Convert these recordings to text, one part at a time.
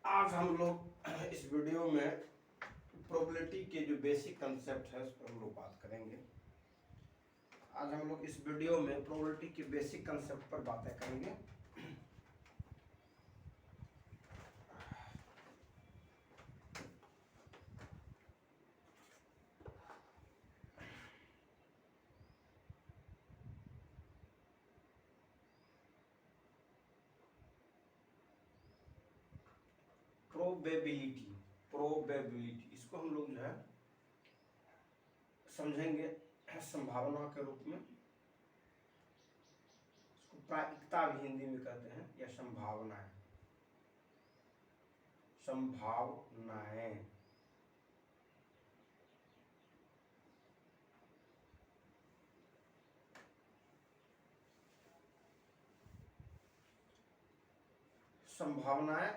आज हम लोग इस वीडियो में प्रोबेबिलिटी के जो बेसिक कंसेप्ट है उस पर हम लोग बात करेंगे। आज हम लोग इस वीडियो में प्रोबेबिलिटी के बेसिक कंसेप्ट पर बातें करेंगे। प्रोबेबिलिटी इसको हम लोग जो है समझेंगे संभावना के रूप में। इसको प्रायिकता भी हिंदी में कहते हैं या संभावनाएं। संभावनाएं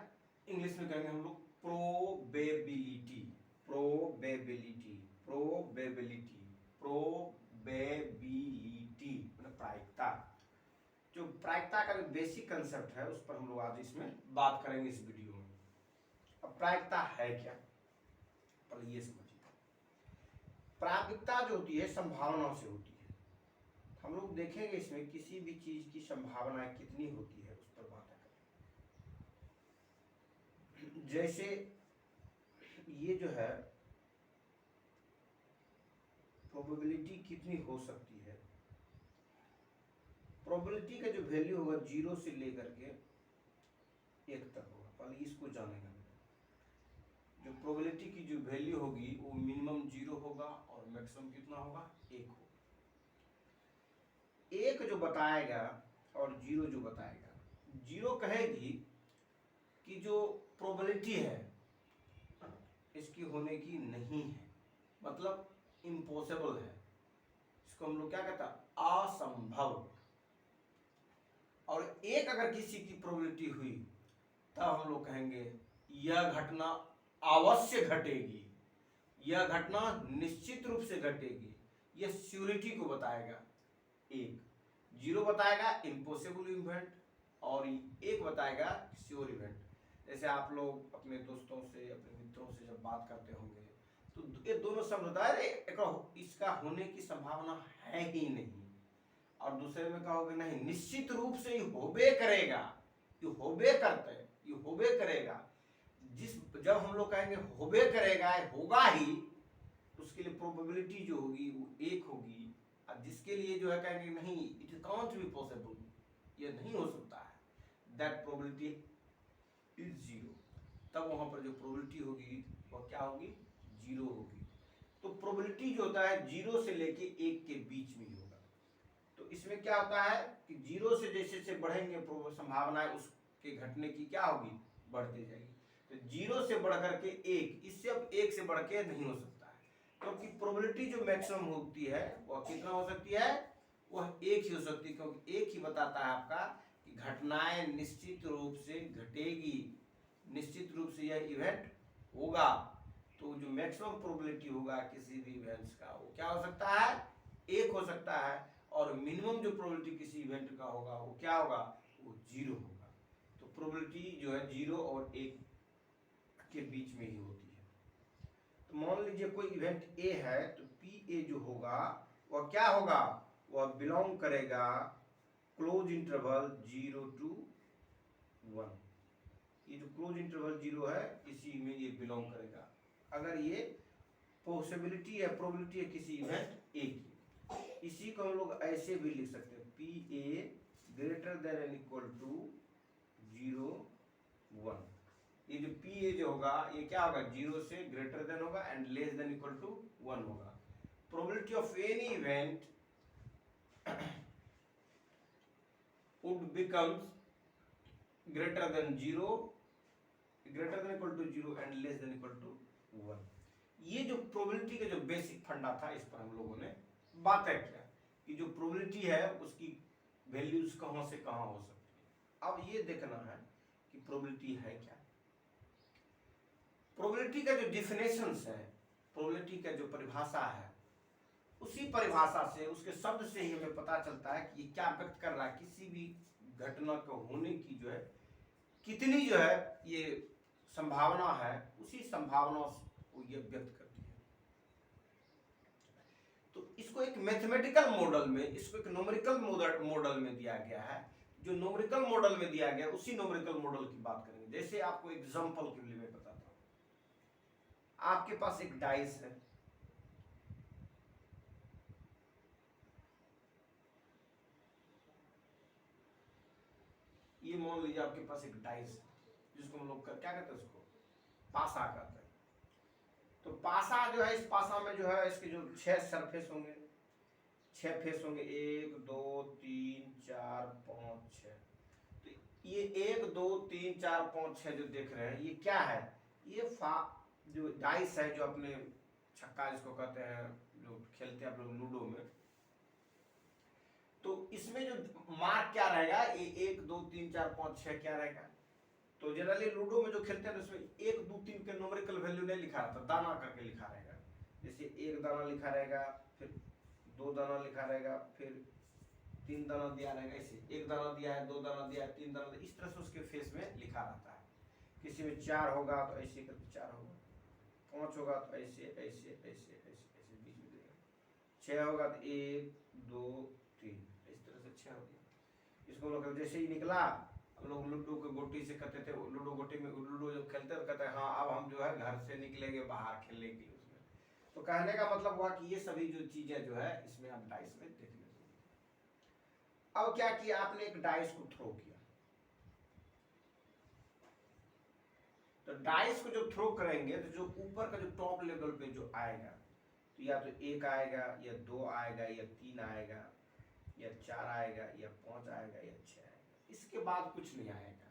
इंग्लिश में कहेंगे हम लोग प्रोबेबिलिटी मतलब प्रायिकता। जो प्रायिकता का जो बेसिक कंसेप्ट है उस पर हम लोग आज इसमें बात करेंगे इस वीडियो में। अब प्रायिकता है क्या, पहले ये समझिए। प्रायिकता जो होती है संभावना से होती है। हम लोग देखेंगे इसमें किसी भी चीज की संभावना कितनी होती है उस पर बात करेंगे। जैसे ये जो है प्रोबेबिलिटी कितनी हो सकती है। प्रोबेबिलिटी का जो वैल्यू होगा 0 से लेकर के 1 तक होगा। पहले इसको जानेगा। जो प्रोबेबिलिटी की जो वैल्यू होगी वो मिनिमम 0 होगा और मैक्सिमम कितना होगा 1 होगा। 1 जो बताएगा और 0 जो बताएगा। 0 कहेगी कि जो प्रोबेबिलिटी है इसकी होने की नहीं है, मतलब इम्पॉसिबल है। इसको हम लोग क्या कहते हैं, असंभव। और 1 अगर किसी की प्रोबेबिलिटी हुई तब हम लोग कहेंगे यह घटना अवश्य घटेगी, यह घटना निश्चित रूप से घटेगी। यह श्योरिटी को बताएगा। 1 0 बताएगा इम्पॉसिबल इवेंट और 1 बताएगा श्योर इवेंट। जैसे आप लोग अपने दोस्तों से अपने मित्रों से जब बात करते होंगे तो ये दोनों शब्द होता है इसका होने की संभावना है ही नहीं, और दूसरे में कहोगे नहीं निश्चित रूप से ये होबे करेगा, ये होबे करते ये होबे करेगा। जब हम लोग कहेंगे होबे करेगा होगा ही, उसके लिए प्रोबेबिलिटी जो होगी वो 1 होगी। अब जिसके लिए जो है कहेंगे नहीं इट कांट बी पॉसिबल, ये नहीं हो सकता है, दैट प्रोबेबिलिटी इज 0। तब वहां पर जो प्रोबेबिलिटी होगी वह क्या होगी, 0 होगी। तो प्रोबेबिलिटी जो होता है 0 से लेके 1 के बीच में ही होगा। तो इसमें क्या होता है कि 0 से जैसे बढ़ेंगे संभावना उसके घटने की क्या होगी, बढ़ती जाएगी। तो 0 से बढ़ करके 1, इससे अब 1 से बढ़ के नहीं हो सकता है, क्योंकि प्रोबेबिलिटी जो मैक्सिमम होती है वह कितना हो सकती है, वह 1 ही हो सकती है। क्योंकि 1 ही बताता है आपका कि घटनाएं निश्चित रूप से घटेगी, निश्चित रूप से यह इवेंट होगा। तो जो मैक्सिमम प्रोबेबिलिटी होगा किसी भी इवेंट्स का वो क्या हो सकता है, 1 हो सकता है। और मिनिमम जो प्रोबेबिलिटी किसी इवेंट का होगा वो क्या होगा, वो 0 होगा। तो प्रोबेबिलिटी जो है 0 और 1 के बीच में ही होती है। तो मान लीजिए कोई इवेंट ए है तो पी ए जो होगा वह क्या होगा, वह बिलोंग करेगा क्लोज इंटरवल 0 to 1। ये जो क्लोज इंटरवल 0 है इसी में ये बिलोंग करेगा। अगर ये पॉसिबिलिटी है प्रोबेबिलिटी है किसी इवेंट ए की, इसी को हम लोग ऐसे भी लिख सकते हैं P A greater than and equal to 0 1। ये जो पी ए जो होगा ये क्या होगा, 0 से ग्रेटर देन होगा and less than equal to 1 होगा। Probability of any event would becomes greater than 0, greater than equal to 0 and less than equal to 1। ये जो प्रोबेबिलिटी का जो बेसिक फंडा था इस पर हम लोगों ने बातें किया कि जो प्रोबेबिलिटी है उसकी वैल्यूज कहां से कहां हो सकती है। अब ये देखना है कि प्रोबेबिलिटी है क्या। प्रोबेबिलिटी का जो डिफिनेशंस है, प्रोबेबिलिटी का जो परिभाषा है, उसी परिभाषा से उसके शब्द से ही हमें पता चलता है कि ये क्या व्यक्त कर रहा है। किसी भी घटना को होने की जो है कितनी जो है ये संभावना है उसी संभावना को ये व्यक्त करती है। तो इसको एक मैथमेटिकल मॉडल में, इसको एक न्यूमेरिकल मॉडल में दिया गया है। जो न्यूमेरिकल मॉडल में दिया गया उसी न्यूमेरिकल मॉडल की बात करेंगे। जैसे आपको एग्जांपल के लिए मैं बताता हूं, आपके पास एक डाइस है, ये मान लीजिए आपके पास एक डाइस है, जिसको हम लोग क्या कहते हैं, उसको पासा कहते हैं। तो पासा जो है, इस पासा में जो है इसके जो 6 सरफेस होंगे, 6 फेस होंगे, 1 2 3 4 5 6। तो ये 1 2 3 4 5 6 जो देख रहे हैं, ये क्या है, ये जो डाइस है, जो अपने छक्का जिसको कहते हैं, जो खेलते हैं आप लोग लूडो में। तो इसमें जो मार्क क्या रहेगा, ये 1 2 3 4 5 6 क्या रहेगा। तो जनरली लूडो में जो खेलते हैं उसमें 1 2 3 के न्यूमेरिकल वैल्यू नहीं लिखा रहता, दाना करके लिखा रहेगा। जैसे 1 दाना लिखा रहेगा, फिर 2 दाना लिखा रहेगा, फिर 3 दाना दिया रहेगा। ऐसे 1 दाना दिया है, 2 दाना दिया है, 3 दाना, इस तरह से उसके फेस में लिखा रहता है। किसी में 4 होगा तो ऐसे करके 4 होगा, 5 होगा तो ऐसे ऐसे ऐसे ऐसे ऐसे बीच में देगा, 6 होगा तो 1 2 3, इस तरह से 6 हो गया। इसको लोग जैसे ही निकला, हम लोग लूडो के गोटी से कहते थे, लूडो गोटी में लूडो जब खेलते थे कहते हैं हाँ अब हम जो है घर से निकलेंगे बाहर खेलने के लिए उसमें। तो कहने का मतलब हुआ कि ये सभी जो चीजें जो है इसमें आप डाइस में देखने को। अब क्या किया आपने, एक डाइस को थ्रो किया। तो डाइस को जब थ्रो करेंगे तो जो ऊपर का जो टॉप लेवल पे जो आएगा, तो या तो 1 आएगा, या 2 आएगा, या 3 आएगा, या 4 आएगा, या 5 आएगा, या 6 आएगा। इसके बाद कुछ नहीं आएगा।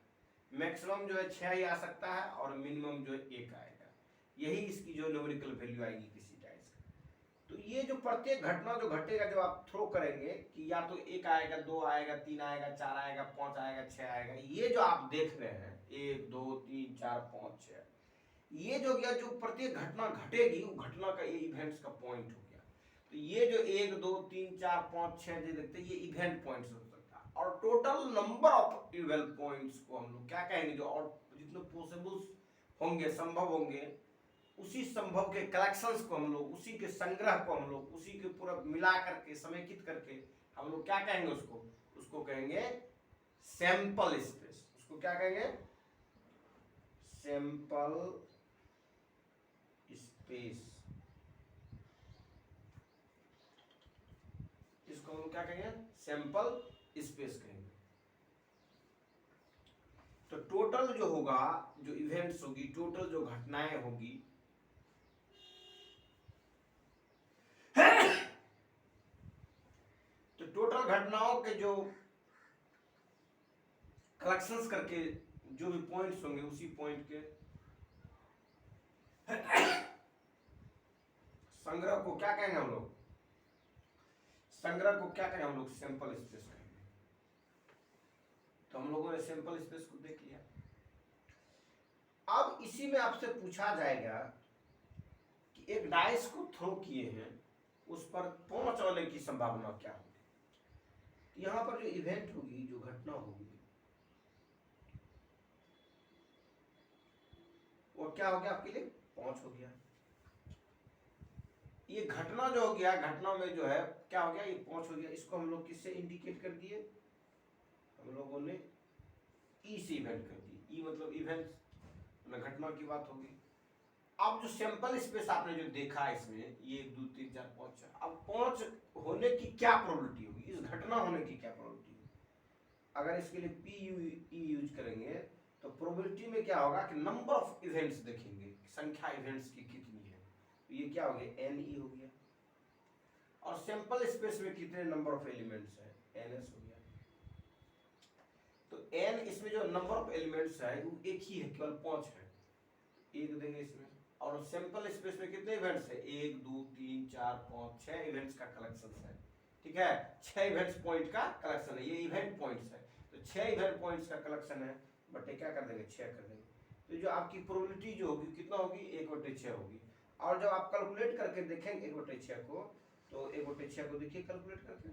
मैक्सिमम जो है 6 ही आ सकता है और मिनिमम जो है 1 आएगा। यही इसकी जो न्यूमेरिकल वैल्यू आएगी किसी डाइस का। तो ये जो प्रत्येक घटना जो घटेगा जब आप थ्रो करेंगे, कि या तो 1 आएगा, 2 आएगा, 3 आएगा, 4 आएगा, 5 आएगा, 6 आएगा, ये जो आप देख रहे हैं 1 2 3 4 5 6, ये जो गया, जो प्रत्येक घटना घटेगी वो घटना का ये इवेंट्स का पॉइंट हो गया। तो ये जो 1 2 3 4 5 6 जो देखते हैं, ये इवेंट पॉइंट्स हो सकता है। और total number of event points को हम लोग क्या कहेंगे, जो और जितने पॉसिबल होंगे, संभव होंगे, उसी संभव के कलेक्शंस को हम लोग, उसी के संग्रह को हम लोग, उसी के पूरा मिला करके समेकित करके हम लोग क्या कहेंगे, उसको कहेंगे सैंपल स्पेस। उसको क्या कहेंगे, सैंपल स्पेस। इसको हम क्या कहेंगे, सैंपल स्पेस कहेंगे। तो टोटल जो होगा, जो इवेंट्स होगी, टोटल जो घटनाएं होगी, तो टोटल घटनाओं के जो कलेक्शंस करके जो भी पॉइंट्स होंगे, उसी पॉइंट के संग्रह को क्या कहेंगे हम लोग, संग्रह को क्या कहेंगे हम लोग, सैंपल स्पेस कहेंगे। तो हम लोगों ने सैंपल स्पेस को देख लिया। अब इसी में आपसे पूछा जाएगा कि एक डाइस को थ्रो किए हैं, उस पर पहुंच होने की संभावना क्या होगी। यहां पर जो इवेंट होगी, जो घटना होगी, वो क्या हो गया आपके लिए, पहुंच हो गया। ये घटना जो हो गया, घटना में जो है क्या हो गया, ये पहुंच हो गया। इसको हम लोग किससे इंडिकेट कर दिए, हम लोगों ने ई से इवेंट कर दी। ई मतलब इवेंट, घटना की बात होगी। अब जो सैंपल स्पेस आपने जो देखा इसमें, ये 1 2 3 4 5 6, अब पहुंच होने की क्या प्रोबेबिलिटी होगी, इस घटना होने की क्या प्रोबेबिलिटी होगी। अगर इसके लिए पी यूज करेंगे तो प्रोबेबिलिटी में क्या होगा कि नंबर ऑफ इवेंट्स देखेंगे, संख्या इवेंट्स की कितनी है। तो ये क्या हो गया, एन ई हो गया। और सैंपल स्पेस में कितने नंबर ऑफ एलिमेंट्स है, एन एस हो गया। तो एन, इसमें जो नंबर ऑफ एलिमेंट्स है वो एक ही है, केवल 5 है, 1 देंगे इसमें। और सैंपल स्पेस में कितने इवेंट्स है, 1 2 3 4 5 6 इवेंट्स का कलेक्शन है। ठीक है, 6 इवेंट्स पॉइंट का कलेक्शन है, ये इवेंट पॉइंट्स है। तो 6 इवेंट पॉइंट्स का कलेक्शन है, बटे क्या कर देंगे, 6 कर देंगे। तो जो आपकी प्रोबेबिलिटी जो होगी कितना होगी, 1/6 होगी। और जब आप कैलकुलेट करके देखेंगे 1/6 को, तो 1/6 को देखिए कैलकुलेट करके,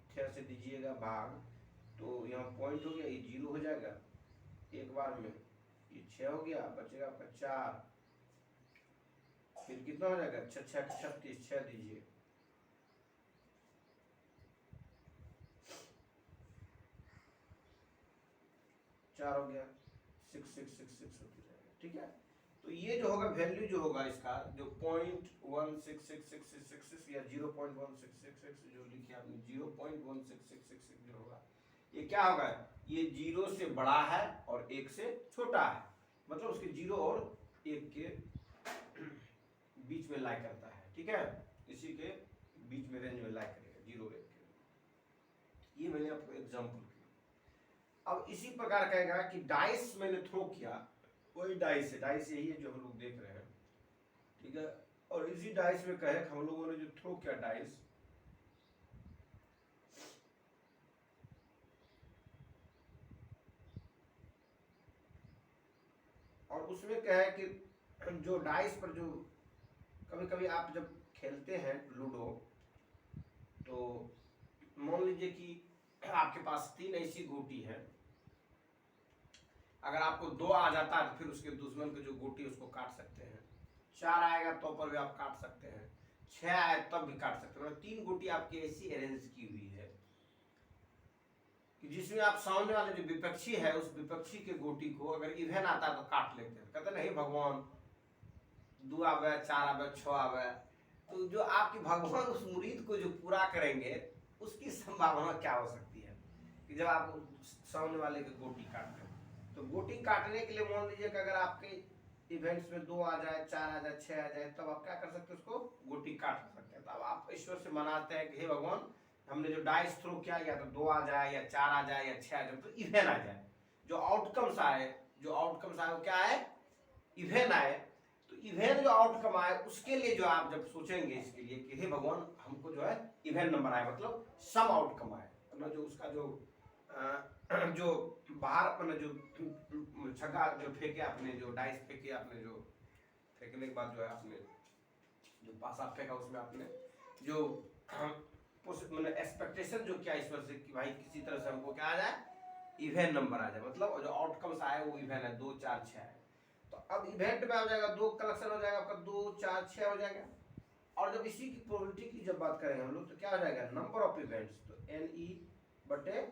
6 से दीजिएगा भाग, तो यहाँ पॉइंट हो गया, ये 0 हो जाएगा एक बार में। ये 6 हो गया, बचेगा आपका 4, फिर कितना हो जाएगा 6 6 36, 6 दीजिए, 4 हो गया, 6 6 6 6 होते जाएगा। ठीक है, तो ये जो होगा वैल्यू जो होगा इसका जो 0.16666 या 0.1666 जो लिखे आपने 0.16666 जो होगा ये क्या होगा, ये 0 से बड़ा है और 1 से छोटा है, मतलब उसके 0 और 1 के बीच में लाई करता है। ठीक है, इसी के बीच में रेंज में लाई करेगा 0 और 1 के। ये मैंने आपको एग्जांपल किया। अब इसी प्रकार कहेगा कि डाइस मैंने थ्रो किया, वही डाइस है, डाइस यही है जो हम लोग देख रहे हैं। ठीक है, और इसी डाइस में कहे हम लोगों ने जो थ्रो किया डाइस, और उसमें कहे कि जो डाइस पर जो कभी कभी आप जब खेलते हैं लूडो, तो मान लीजिए कि आपके पास 3 ऐसी गोटी है, अगर आपको 2 आ जाता है तो फिर उसके दुश्मन की जो गोटी उसको काट सकते हैं, 4 आएगा तो पर भी आप काट सकते हैं, 6 आए तब भी काट सकते हैं। 3 गोटी आपकी ऐसी अरेंज की हुई है कि जिसमें आप सामने वाले जो विपक्षी है उस विपक्षी के गोटी को अगर इवेन आता है तो काट लेते हैं, कहते नहीं भगवान 2 आवे, 4 आवे, 6 आवे, तो जो आपके भगवान उस मुरीद को जो पूरा करेंगे उसकी संभावना क्या हो सकती है कि जब आप सामने वाले की गोटी काटते हैं, तो गोटी काटने के लिए मान लीजिए कि अगर आपके इवेंट्स में 2 आ जाए, 4 आ जाए, 6 आ जाए, तब आप क्या कर सकते हैं, उसको गोटी काट सकते हैं। तब आप ईश्वर से मनाते हैं कि हे भगवान हमने जो डाइस थ्रो किया या तो 2 आ जाए या 4 आ जाए या 6 आ जाए, तो इवेन आ जाए, जो आउटकम्स आए वो क्या है, इवेन आए। तो इवेन जो आउटकम आए उसके लिए जो आप जब सोचेंगे इसके लिए कि हे भगवान हमको जो है इवेन नंबर आए, मतलब सम आउटकम आए, मतलब जो उसका जो जो बाहर अपने जो छक्का जो फेंके आपने, जो डाइस फेंके आपने, जो फेंकने के बाद जो है आपने जो पासा फेंका उसमें आपने जो मतलब एक्सपेक्टेशन जो क्या ईश्वर से कि भाई किसी तरह से हमको क्या आ जाए, इवेन नंबर आ जाए, मतलब जो आउटकम्स आए वो इवेन है, 2 4 6 है। तो अब इवेंट में आ जाएगा 2 कलेक्शन हो जाएगा आपका, 2 4 6 हो जाएगा। और जब इसी की प्रोबेबिलिटी की जब बात करेंगे हम लोग तो क्या हो जाएगा, नंबर ऑफ इवेंट्स, तो NE बटे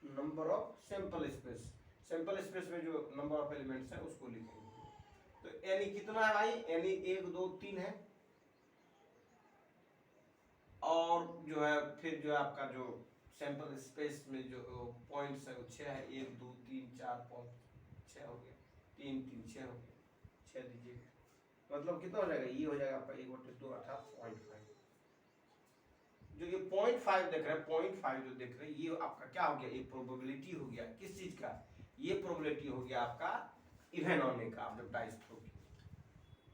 number of sample space, sample space में जो नंबर ऑफ एलिमेंट्स है उसको लिखेंगे। तो NE कितना है भाई, NE 1 2 3 है, और जो है फिर जो आपका जो सैंपल स्पेस में जो पॉइंट्स है वो 6 है, 1 2 3 4 5 6 हो गया, 3 3 6 हो गया, 6 दीजिए, मतलब कितना हो जाएगा, ये हो जाएगा आपका 1 बटे 2 अर्थात 0.5। जो ये 0.5 देख रहे हैं, 0.5 जो देख रहे हैं ये आपका क्या हो गया, ये प्रोबेबिलिटी हो गया किस चीज का, ये प्रोबेबिलिटी हो गया आपका इवेन होने का, आप जब डाइस थ्रो किए।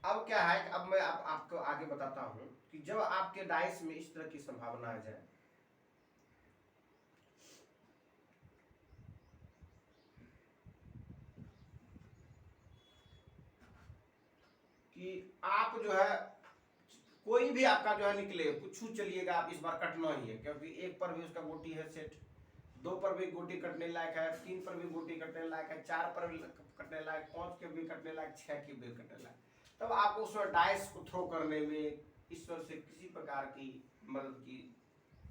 अब क्या है, अब मैं आपको आगे बताता हूं कि जब आपके डाइस में इस तरह की संभावना आ जाए कि आप जो है कोई भी आपका जो है निकले, कुछ चलिएगा आप इस बार कटना ही है, क्योंकि 1 पर भी उसका गोटी है सेट, 2 पर भी गोटी कटने लायक है, 3 पर भी गोटी कटने लायक है, 4 पर भी कटने लायक, 5 के भी कटने लायक, 6 के भी कटने लायक। तब आपको उसमें डाइस को थ्रो करने में ईश्वर से किसी प्रकार की मदद की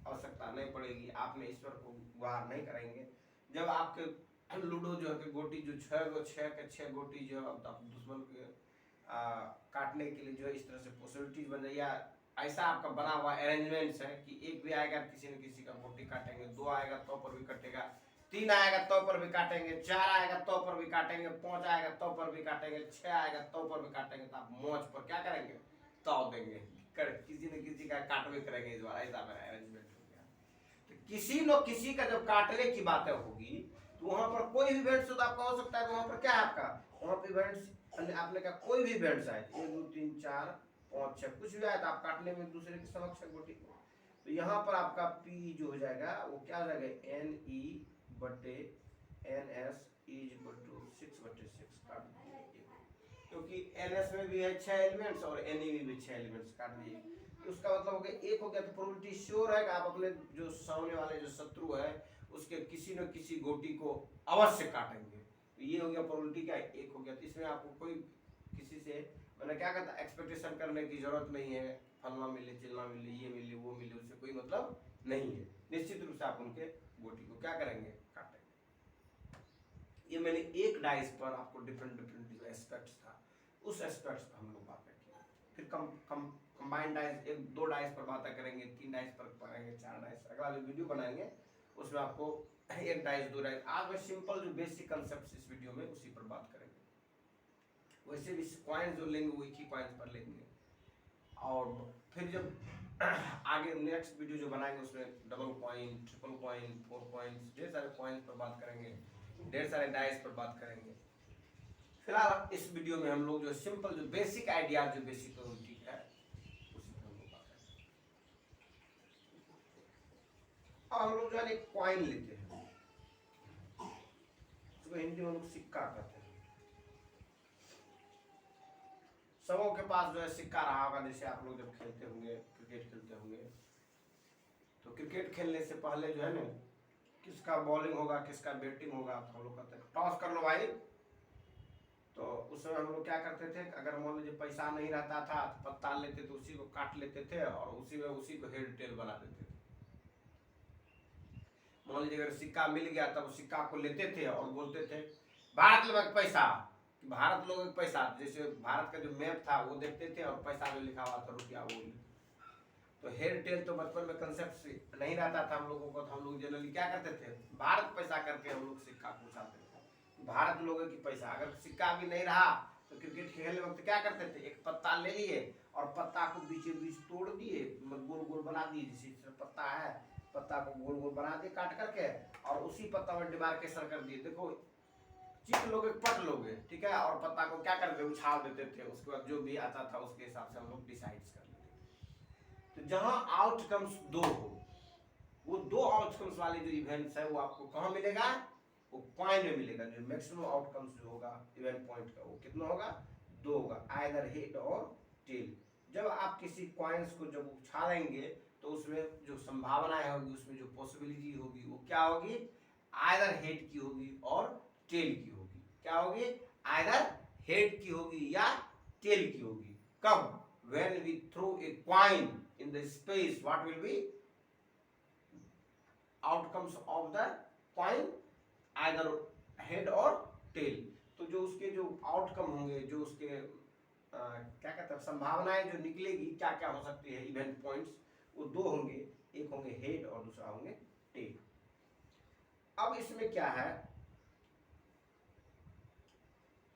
आवश्यकता नहीं पड़ेगी, आपने ईश्वर को गुहार नहीं करेंगे। जब आपके लूडो जो है गोटी जो 6 गोटी जो है आप दुश्मन के काटने के लिए जो है इस तरह से पॉसिबिलिटीज बन जाए, या ऐसा आपका बना हुआ अरेंजमेंट्स है कि 1 भी आएगा किसी न किसी का गोटी काटेंगे, 2 आएगा तो पर भी कटेगा, 3 आएगा तो पर भी काटेंगे, 4 आएगा तो पर भी काटेंगे, 5 आएगा तो पर भी काटेंगे, 6 आएगा तो पर भी काटेंगे, तो आप मौज पर क्या करेंगे, ताव देंगे, किसी न किसी का काटवे करेंगे इस बार, ऐसा मेरा अरेंजमेंट हो गया। तो किसी न किसी का जब काटने की बातें होगी तो वहां पर कोई भी इवेंट्स तो आपका हो सकता है, तो वहां पर क्या है आपका, वहां पर इवेंट्स आपने कहा कोई भी इवेंट्स आए 1 2 3 4 5 6 कुछ भी आया तो आप काटने में एक दूसरे के समक्ष है गोटी को, तो यहाँ पर आपका P जो हो जाएगा वो क्या हो जाएगा, NE बटे NS इज इक्वल टू 6 बटे 6 काट दीजिए, क्योंकि NS में भी है 6 एलिमेंट्स और NE में भी 6 एलिमेंट्स काट दीजिए, तो उसका मतलब हो गया 1 हो गया, तो प्रोबेबिलिटी श्योर है कि आप अपने जो सामने वाले जो शत्रु है उसके किसी न किसी गोटी को अवश्य काटेंगे। ये हो गया प्रोबेबिलिटी का एक हो गया। तो इसमें आपको कोई किसी से मैंने क्या कहता एक्सपेक्टेशन करने की जरूरत नहीं है, फलना मिले चिलना मिले ये मिले वो मिले, उससे कोई मतलब नहीं है। निश्चित रूप से आप उनके गोटी को क्या करेंगे, काटेंगे। ये मैंने एक डाइस पर आपको डिफरेंट डिफरेंट जो एस्पेक्ट्स था उस एस्पेक्ट्स पर हम लोग बातें की। फिर कंबाइंड डाइस, एक दो डाइस पर बातें करेंगे, 3 डाइस पर करेंगे, 4 डाइस। अगला जो वीडियो बनाएंगे उसमें आपको 1 डाइस 2 डाइस, आज मैं सिंपल जो बेसिक कंसेप्ट इस वीडियो में उसी पर बात करेंगे। वैसे भी कॉइन्स जो लेंगे वो एक ही कॉइन्स पर लेंगे। और फिर जब आगे नेक्स्ट वीडियो जो बनाएंगे उसमें double coin, triple coin, 4 coins, ढेर सारे कॉइन्स पर बात करेंगे, ढेर सारे डाइस पर बात करेंगे। फिलहाल इस वीडियो में हम लोग जो सिंपल जो बेसिक आइडिया जो बेसिक प्रोबेबिलिटी है उसी पर हम लोग बात करेंगे। अब हम लोग जो है एक कॉइन लेते हैं, उसको हिंदी में हम लोग सिक्का कहते हैं। सबों के पास जो है सिक्का रहा होगा, जैसे आप लोग जब खेलते होंगे, क्रिकेट खेलते होंगे, तो क्रिकेट खेलने से पहले जो है ना किसका बॉलिंग होगा किसका बैटिंग होगा, तो हम लोग कहते हैं टॉस कर लो भाई। तो उस समय हम लोग क्या करते थे, अगर मान लीजिए पैसा नहीं रहता था तो पत्ता लेते थे, उसी को काट लेते थे और उसी को हेड टेल बना देते थे। मान लीजिए अगर सिक्का मिल गया तब सिक्का को लेते थे और बोलते थे भारत लोग पैसा, भारत लोग पैसा, जैसे भारत का जो मैप था वो देखते थे और पैसा जो लिखा हुआ था रुपया वो। तो हेड टेल तो बचपन में कंसेप्ट नहीं रहता था हम लोगों को, तो हम लोग जनरली क्या करते थे, भारत पैसा करके हम लोग सिक्का पूछाते थे, भारत लोगों की पैसा। अगर सिक्का भी नहीं रहा तो क्रिकेट खेलने वक्त क्या करते थे, एक पत्ता ले लिए और पत्ता को बीचों बीच तोड़ दिए, गोल गोल बना दिए, जैसे पत्ता है पत्ता को गोल गोल बना दिए काट करके, और उसी पत्ता में डिमार्केशन कर दिए, देखो चिट लोगे पट लोगे, ठीक है, और पत्ता को क्या करते उछाल देते थे। उसके बाद जो भी आता था उसके हिसाब से हम लोग डिसाइड कर लेते थे। तो जहां आउटकम्स 2 हो, वो 2 आउटकम्स वाले जो इवेंट्स है वो आपको कहां मिलेगा, वो कॉइन में मिलेगा। जो मैक्सिमम आउटकम्स जो होगा इवेंट पॉइंट का वो कितना होगा, 2 होगा, आइदर हेड और टेल। जब आप किसी कॉइन्स को जब उछालेंगे तो उसमें जो संभावनाएं होगी, उसमें जो पॉसिबिलिटी होगी वो क्या होगी, आइदर हेड की होगी और टेल की होगी। क्या होगी, आइदर हेड की होगी या टेल की होगी। कब, when we throw a coin in the space, what will be outcomes of the coin, either head or tail। तो जो उसके जो आउटकम होंगे, जो उसके क्या कहते हैं संभावनाएं जो निकलेगी, क्या क्या हो सकती है इवेंट पॉइंट्स, वो 2 होंगे, एक होंगे हेड और दूसरा होंगे टेल। अब इसमें क्या है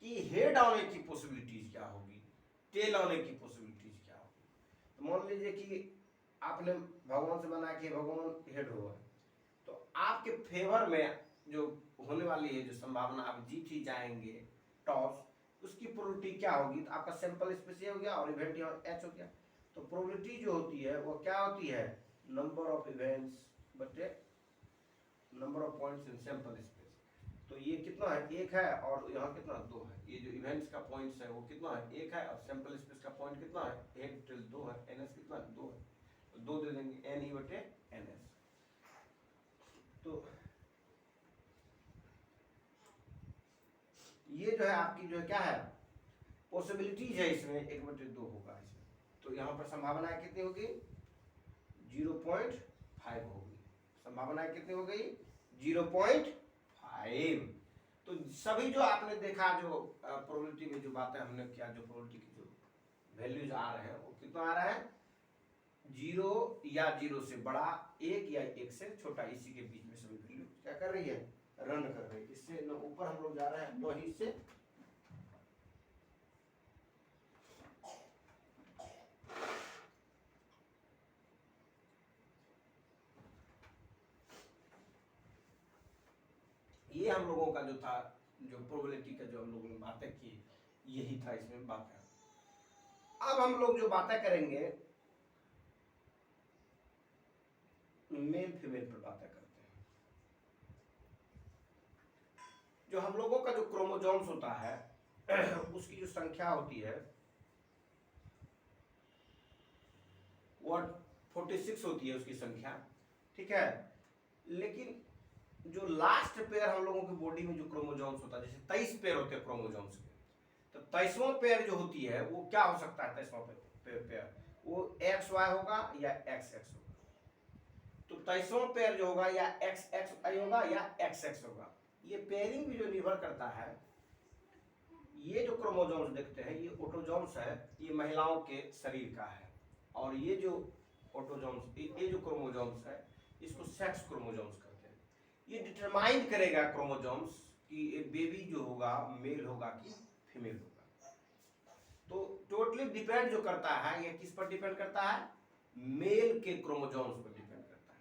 कि हेड आने की पॉसिबिलिटीज क्या होगी, टेल आने की पॉसिबिलिटीज क्या होगी। तो मान लीजिए कि आपने भगवान से माना कि भगवान हेड होगा, तो आपके फेवर में जो होने वाली है जो संभावना, आप जीत ही जाएंगे टॉस, उसकी प्रोबेबिलिटी क्या होगी, तो आपका सैंपल स्पेस हो गया और इवेंट एच हो गया। तो प्रोबेबिलिटी जो होती है वो क्या होती है, नंबर ऑफ इवेंट्स बटे number of points in sample space. तो ये कितना है, 1 है, और यहाँ कितना 2 है। ये जो इवेंट्स का पॉइंट्स है वो कितना है, 1 है, और सैंपल स्पेस का पॉइंट कितना है, 1 टिल 2 है, एनएस कितना है, 2 है, तो 2 दे देंगे, एन ई बटे एनएस। तो ये जो है आपकी जो है क्या है, पॉसिबिलिटीज है इसमें 1/2 होगा इसमें। तो यहाँ पर संभावनाएं कितनी होगी, 0.5 होगी। संभावनाएं कितनी हो गई, 0.5। तो सभी जो आपने देखा जो प्रोबेबिलिटी में जो बातें हमने किया, जो प्रोबेबिलिटी की जो वैल्यूज आ रहे हैं वो कितना आ रहा है, 0 या 0 से बड़ा, 1 या 1 से छोटा, इसी के बीच में सभी वैल्यू क्या कर रही है, रन कर रही है। इससे न ऊपर हम लोग जा रहे हैं न ही से ये हम लोगों का जो था, जो प्रोबेबिलिटी का जो हम लोगों ने बातें की, यही था इसमें बात है। अब हम लोग जो बातें करेंगे मेल फीमेल पर बातें करते हैं। जो हम लोगों का जो क्रोमोसोम्स होता है उसकी जो संख्या होती है वो 46 होती है उसकी संख्या, ठीक है। लेकिन जो लास्ट पेयर हम लोगों की बॉडी में जो क्रोमोसोम्स होता है, जैसे 23 पेयर होते हैं क्रोमोसोम्स के, तो 23वां पेयर जो होती है वो क्या हो सकता है? 23वां पेयर वो XY होगा या XX होगा। तो 23वां पेयर जो होगा या XXY होगा या XX होगा। ये पेयरिंग भी जो निर्भर करता है, ये जो क्रोमोसोम्स देखते हैं ये ऑटोसोम्स है, ये महिलाओं के शरीर का है, और ये जो ऑटोसोम्स, ये जो क्रोमोसोम्स है इसको सेक्स क्रोमोसोम्स कहते हैं। ये डिटरमाइन करेगा क्रोमोसोम्स कि ये बेबी जो होगा मेल होगा कि फीमेल होगा। तो टोटली डिपेंड जो करता है ये किस पर डिपेंड करता है? मेल के क्रोमोसोम्स पर डिपेंड करता है।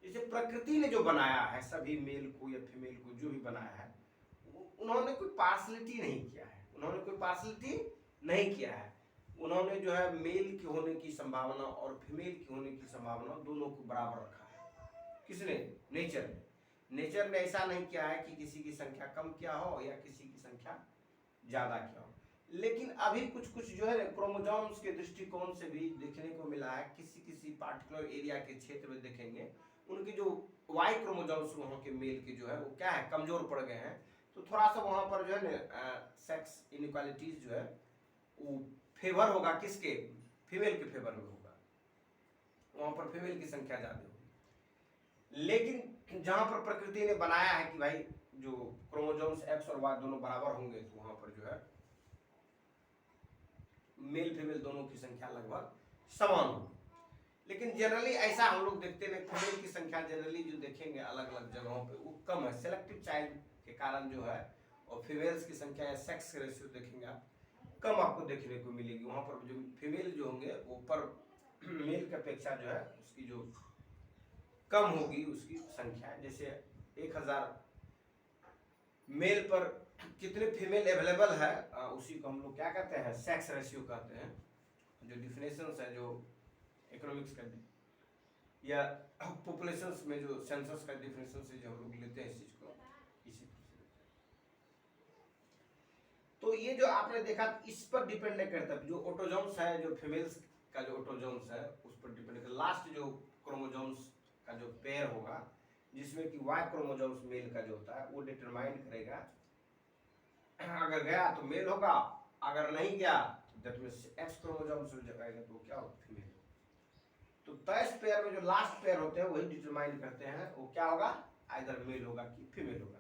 जैसे प्रकृति ने जो बनाया है सभी मेल को या फीमेल को जो भी बनाया है, उन्होंने कोई पार्शलिटी नहीं किया है, उन्होंने कोई पार्शलिटी नहीं किया है। उन्होंने जो है मेल के होने की संभावना और फीमेल के होने की संभावना दोनों को बराबर रखा है। किसने? नेचर ने। नेचर ने ऐसा नहीं किया है कि किसी की संख्या कम किया हो या किसी की संख्या ज्यादा किया हो। लेकिन अभी कुछ कुछ जो है क्रोमोसोम्स के दृष्टिकोण से भी देखने को मिला है, किसी किसी पार्टिकुलर एरिया के क्षेत्र में देखेंगे उनके जो वाई क्रोमोसोम्स वहाँ के मेल के जो है वो क्या है, कमजोर पड़ गए हैं। तो थोड़ा सा वहां पर जो है ना सेक्स इनइक्वालिटीज जो है वो फेवर होगा किसके? फीमेल के फेवर में होगा, वहां पर फीमेल की संख्या ज्यादा होगी। लेकिन जहां पर प्रकृति ने बनाया है कि भाई जो क्रोमोसोम्स X और Y दोनों बराबर होंगे, तो वहां पर जो है मेल फीमेल दोनों की संख्या लगभग समान होगी। लेकिन जनरली ऐसा हम लोग देखते हैं, फीमेल की संख्या जनरली जो देखेंगे अलग अलग जगहों पे वो कम है, सेलेक्टिव चाइल्ड के कारण जो है, और फीमेल्स की संख्या या सेक्स रेशियो देखेंगे आप कम आपको देखने को मिलेगी। वहां पर जो फीमेल जो होंगे वो पर मेल की अपेक्षा जो है उसकी जो कम होगी उसकी संख्या। जैसे 1000 मेल पर कितने फीमेल अवेलेबल है, उसी को हम लोग क्या कहते हैं? सेक्स रेशियो कहते हैं। जो डिफिनेशंस है जो इकोनॉमिक्स का या पॉपुलेशंस में जो सेंसस का डिफिनेशन से जो हम लोग लेते हैं इस चीज को, इसी तो ये जो आपने देखा इस पर डिपेंड नहीं करता। जो ऑटोसोम्स है, जो फीमेल्स का जो ऑटोसोम्स है उस पर डिपेंड करता। लास्ट जो क्रोमोसोम्स का जो पेयर होगा जिसमें कि वाई क्रोमोसोम्स मेल का जो होता है वो डिटरमाइन करेगा, अगर गया तो मेल होगा, अगर नहीं गया दैट मींस एक्स क्रोमोसोम्स हो जाएगा तो क्या होगा? फीमेल। तो 23 पेयर में जो लास्ट पेयर होते हैं वही डिटरमाइन करते हैं वो क्या होगा, आइदर मेल होगा कि फीमेल होगा।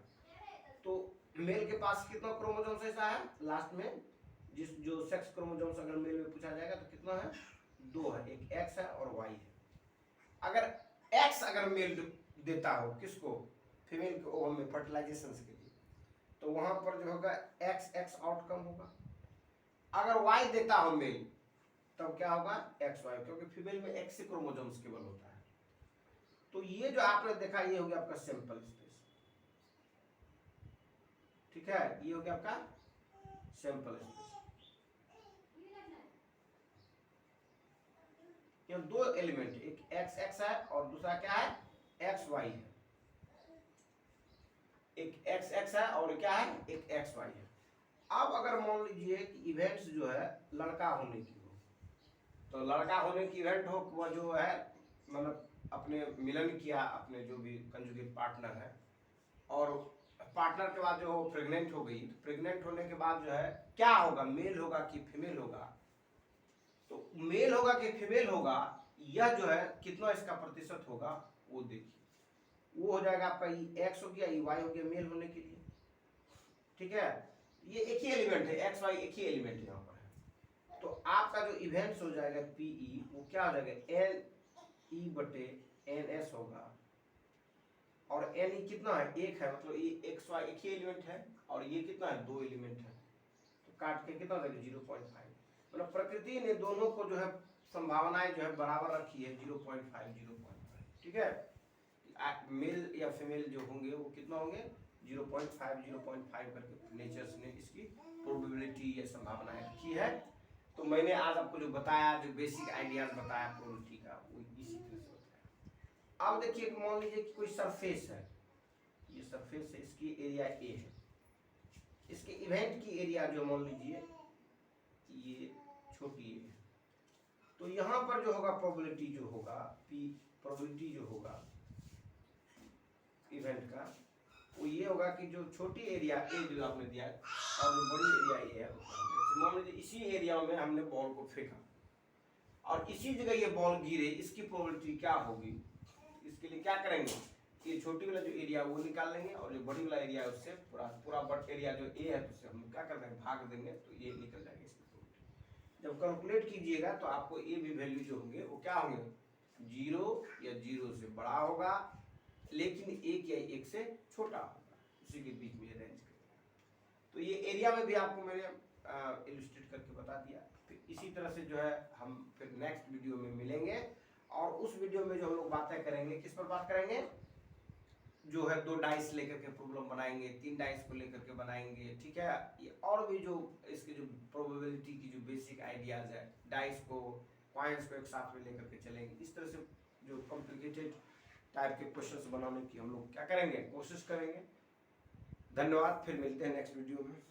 तो मेल के पास कितना क्रोमोसोम्स ऐसा है लास्ट में, जिस जो सेक्स क्रोमोसोम्स अगर मेल में पूछा जाएगा तो कितना है? 2 है, एक एक्स है और वाई है। अगर एक्स अगर मेल देता हो किसको? फीमेल के ओवम में फर्टिलाइजेशन के लिए, तो वहां पर जो होगा एक्स एक्स आउटकम होगा। अगर वाई देता हो मेल तब क्या होगा? एक्स वाई, क्योंकि फीमेल में एक्स क्रोमोसोम्स केवल होता है। तो ये जो आपने देखा ये हो गया आपका सैंपल स्पेस, ठीक है, ये हो गया आपका सैंपल स्पेस। यहाँ 2 एलिमेंट, एक एक्स एक्स है और दूसरा क्या है? एक्स वाई है। एक एक्स एक्स है और क्या है? एक एक्स वाई है। अब अगर मान लीजिए कि इवेंट्स जो है लड़का होने की हो, तो लड़का होने की इवेंट हो, वह जो है मतलब अपने मिलन किया अपने जो भी कंजुगेट पार्टनर है, और पार्टनर के बाद जो प्रेग्नेंट हो गई, तो प्रेग्नेंट होने के बाद जो है क्या होगा? मेल होगा कि फीमेल होगा? तो मेल होगा कि फीमेल होगा, यह जो है कितना इसका प्रतिशत होगा वो देखिए। वो हो जाएगा आपका ये एक्स हो गया, ये वाई हो गया मेल होने के लिए, ठीक है। ये एक ही एलिमेंट है, एक्स वाई एक ही एलिमेंट यहाँ पर है। तो आपका जो इवेंट्स हो जाएगा पीई वो क्या हो जाएगा? एन ई बटे एन एस होगा, और एन ई कितना है? 1 है, मतलब ये एक्स वाई एक ही एलिमेंट है, और ये कितना है? 2 एलिमेंट है। तो काट के कितना हो जाएगा? 0.5। मतलब प्रकृति ने दोनों को जो है संभावनाएं जो है बराबर रखी है, 0.5 0.5, ठीक है। मेल या फीमेल जो होंगे वो कितना होंगे? 0.5 0.5 करके नेचर्स ने इसकी प्रोबेबिलिटी या संभावनाएं रखी है। तो मैंने आज आपको जो बताया, जो बेसिक आइडियाज बताया प्रोबेबिलिटी का, वो इसी तरह से बताया। अब देखिए मान लीजिए कि कोई सरफेस है, ये सरफेस है, इसकी एरिया ए है, इसके इवेंट की एरिया जो मान लीजिए ये छोटी है, तो यहाँ पर जो होगा प्रोबेबिलिटी जो होगा पी, प्रोबेबिलिटी जो होगा इवेंट का वो ये होगा कि जो छोटी एरिया ए जो आपने दिया है और जो बड़ी एरिया ए है उसमें मान लीजिए इसी एरिया में हमने बॉल को फेंका और इसी जगह ये बॉल गिरे, इसकी प्रोबेबिलिटी क्या होगी? इसके लिए क्या करेंगे, ये छोटी वाला जो एरिया वो निकाल लेंगे और जो बड़ी वाला एरिया है उससे पूरा बड़ा एरिया जो ए है तो उससे हम क्या कर देंगे, भाग देंगे, तो ये निकल जाएगा इसकी प्रोबेबिलिटी। जब कैलकुलेट कीजिएगा तो आपको ये भी वैल्यू जो होंगे वो क्या होंगे, 0 या 0 से बड़ा होगा लेकिन 1 या 1 से छोटा होगा, उसी के बीच में रेंज करेगा। तो ये एरिया में भी आपको मैंने इलस्ट्रेट करके बता दिया। फिर इसी तरह से जो है हम फिर नेक्स्ट वीडियो में मिलेंगे और उस वीडियो में जो हम लोग बातें करेंगे, किस पर बात करेंगे, जो है 2 डाइस लेकर के प्रॉब्लम बनाएंगे, 3 डाइस को लेकर के बनाएंगे, ठीक है। ये और भी जो इसके जो प्रोबेबिलिटी की जो बेसिक आइडियाज है, डाइस को कॉइन्स को एक साथ में लेकर के चलेंगे, इस तरह से जो कॉम्प्लिकेटेड टाइप के क्वेश्चंस बनाने की हम लोग क्या करेंगे, कोशिश करेंगे। धन्यवाद, फिर मिलते हैं नेक्स्ट वीडियो में।